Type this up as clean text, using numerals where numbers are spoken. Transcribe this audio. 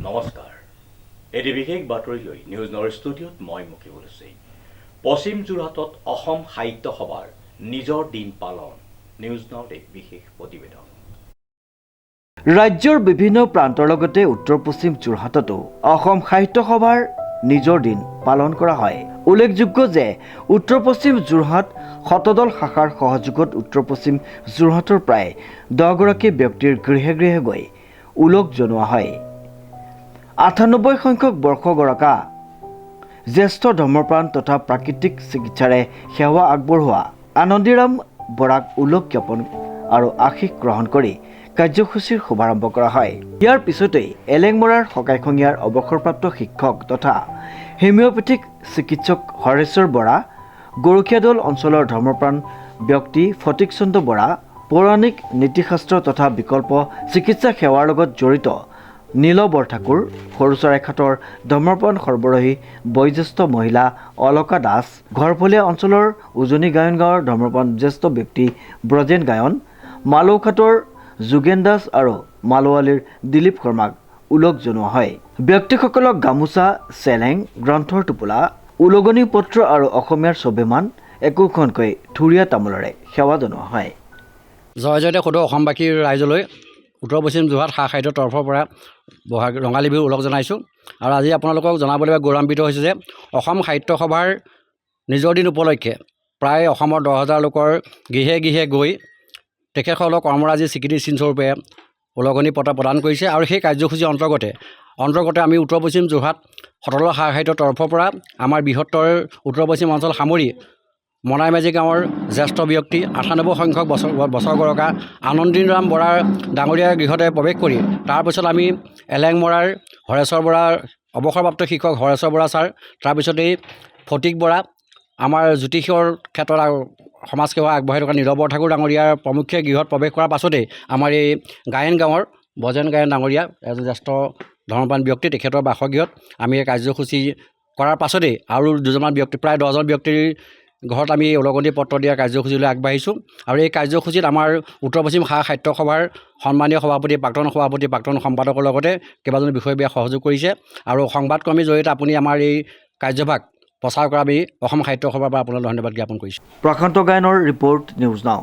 নমস্কাৰ এটি বিশেষ বাতৰি লৈ নিউজ নৰ ষ্টুডিঅ'ত মই মুকিবুল হুছেইন। পশ্চিম যোৰহাটত অসম সাহিত্য সভাৰ নিজৰ দিন পালন। নিউজ নৰ এক বিশেষ প্ৰতিবেদন। ৰাজ্যৰ বিভিন্ন প্ৰান্তৰ লগতে উত্তৰ পশ্চিম যোৰহাটতো অসম সাহিত্য সভাৰ নিজৰ দিন পালন কৰা হয়। উল্লেখযোগ্য যে উত্তৰ পশ্চিম যোৰহাট শতদল শাখাৰ সহযোগত উত্তৰ পশ্চিম যোৰহাটৰ প্ৰায় 10 গৰাকী ব্যক্তিৰ গৃহে গৃহে গৈ ওলগ জনোৱা হয়। 98 সংখ্যক বৰ্ষগৰাকা জ্যেষ্ঠ ধৰ্মপ্ৰাণ তথা প্ৰাকৃতিক চিকিৎসাৰে সেৱা আগবঢ়োৱা আনন্দীৰাম বৰাক ওলগ জ্ঞাপন আৰু আশীষ গ্ৰহণ কৰি কাৰ্যসূচীৰ শুভাৰম্ভ কৰা হয়। ইয়াৰ পিছতেই এলেংমৰাৰ সকাইখঙীয়াৰ অৱসৰপ্ৰাপ্ত শিক্ষক তথা হোমিঅ'পেথিক চিকিৎসক হৰেশ্বৰ বৰা, গৰখীয়াদল অঞ্চলৰ ধৰ্মপ্ৰাণ ব্যক্তি ফটিক চন্দ্ৰ বৰা, পৌৰাণিক নীতিশাস্ত্ৰ তথা বিকল্প চিকিৎসা সেৱাৰ লগত জড়িত নীল বৰঠাকুৰ, সৰুচৰাইঘাটৰ ধৰ্মপ্ৰাণ সৰ্বৰাহী বয়োজ্যেষ্ঠ মহিলা অলকা দাস, ঘৰফলীয়া অঞ্চলৰ উজনি গায়ন গাঁৱৰ ধৰ্মপ্ৰাণ জ্যেষ্ঠ ব্যক্তি ব্ৰজেন গায়ন, মালৌঘাটৰ যোগেন দাস আৰু মালোৱালীৰ দিলীপ শৰ্মাক ওলগ জনোৱা হয়। ব্যক্তিসকলক গামোচা, চেলেং, গ্ৰন্থৰ টোপোলা, ওলগনি পত্ৰ আৰু অসমীয়াৰ স্বাভিমান একোখনকৈ থুৰীয়া তামোলেৰে সেৱা জনোৱা হয়। জয় জয়তে সদৌ অসমবাসীৰ ৰাইজলৈ উত্তৰ পশ্চিম যোৰহাট সা সাহিত্যৰ তৰফৰ পৰা বহাগ ৰঙালী বিহুৰ ওলগ জনাইছোঁ। আৰু আজি আপোনালোকক জনাবলৈ গৌৰৱান্বিত হৈছোঁ যে অসম সাহিত্য সভাৰ নিজৰ দিন উপলক্ষে প্ৰায় অসমৰ 10,000 লোকৰ গৃহে গৃহে গৈ তেখেতসকলক কৰ্মৰাজি স্বীকৃতি চিহ্নস্বৰূপে ওলগনি পত্ৰ প্ৰদান কৰিছে। আৰু সেই কাৰ্যসূচীৰ অন্তৰ্গতে আমি উত্তৰ পশ্চিম যোৰহাট শতদল সা সাহিত্যৰ তৰফৰ পৰা আমাৰ বৃহত্তৰ উত্তৰ পশ্চিম অঞ্চল সামৰি মনাইমাজি গাঁৱৰ জ্যেষ্ঠ ব্যক্তি 98 সংখ্যক বছৰগৰকা আনন্দীৰাম বৰাৰ ডাঙৰীয়াৰ গৃহতে প্ৰৱেশ কৰি তাৰপিছত আমি এলেংমৰাৰ হৰেশ্বৰ বৰাৰ অৱসৰপ্ৰাপ্ত শিক্ষক হৰেশ্বৰ বৰা ছাৰ, তাৰপিছতেই ফটিক বৰা, আমাৰ জ্যোতিষৰ ক্ষেত্ৰত সমাজসেৱা আগবঢ়াই থকা নীল বৰঠাকুৰ ডাঙৰীয়াৰ প্ৰমুখ্যে গৃহত প্ৰৱেশ কৰাৰ পাছতেই আমাৰ এই গায়ন গাঁৱৰ ব্ৰজেন গায়ন ডাঙৰীয়া এজন জ্যেষ্ঠ ধৰ্মপ্ৰাণ ব্যক্তি, তেখেতৰ বাসগৃহত আমি এই কাৰ্যসূচী কৰাৰ পাছতেই আৰু দুজনমান ব্যক্তি প্ৰায় 10জন ব্যক্তিৰ ঘৰত আমি ওলগনি পত্ৰ দিয়া কাৰ্যসূচীলৈ আগবাঢ়িছোঁ। আৰু এই কাৰ্যসূচীত আমাৰ উত্তৰ পশ্চিম সা সাহিত্য সভাৰ সন্মানীয় সভাপতি, প্ৰাক্তন সম্পাদকৰ লগতে কেইবাজনো বিষয়ববীয়াই সহযোগ কৰিছে। আৰু সংবাদকৰ্মীৰ জৰিয়তে আপুনি আমাৰ এই কাৰ্যভাগ প্ৰচাৰ কৰা আমি অসম সাহিত্য সভাৰ পৰা আপোনালৈ ধন্যবাদ জ্ঞাপন কৰিছোঁ। প্ৰশান্ত গায়নৰ ৰিপৰ্ট, নিউজ নাও।